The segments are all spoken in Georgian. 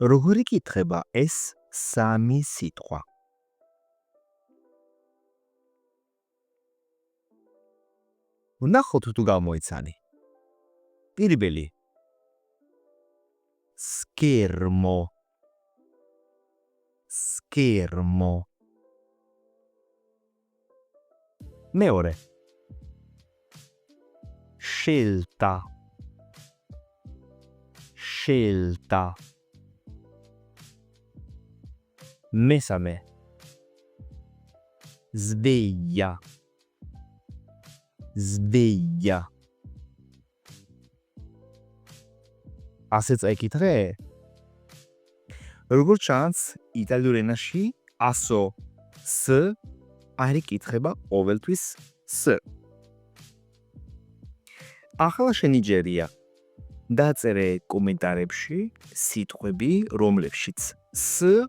როგორ იკითხება ეს სამი სიტყვა? ვნახოთ თუ გამოიცანი. პირველი schermo schermo მეორე scelta scelta მესამე sveglia sveglia ასე წაიკითხე? როგორც ჩანს, იტალიურ ენაში ასო s არ იკითხება ყოველთვის s. ახლა შენიჯერია. დაწერე კომენტარებში სიტყვები, რომლებშიც s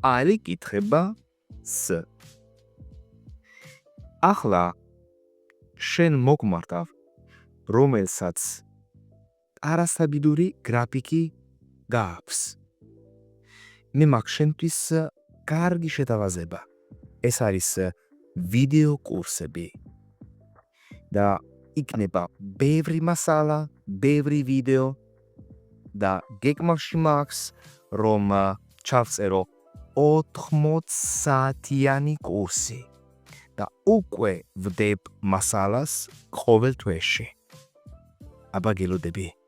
არ იკითხება s. ახლა შენ მოგმართავ, რომელსაც არასაბიდური გრაფიკი გააქვს. მე მაქვს შენთვის კარგი შეთავაზება. ეს არის ვიდეო კურსები. და იქნება ბევრი მასალა, ბევრი ვიდეო და გეგმაში მაქვს, რომ ჩავწერო 80-საათიანი კურსი. და უკვე ვდებ მასალას ყოველ თვეში. აბა გელოდები.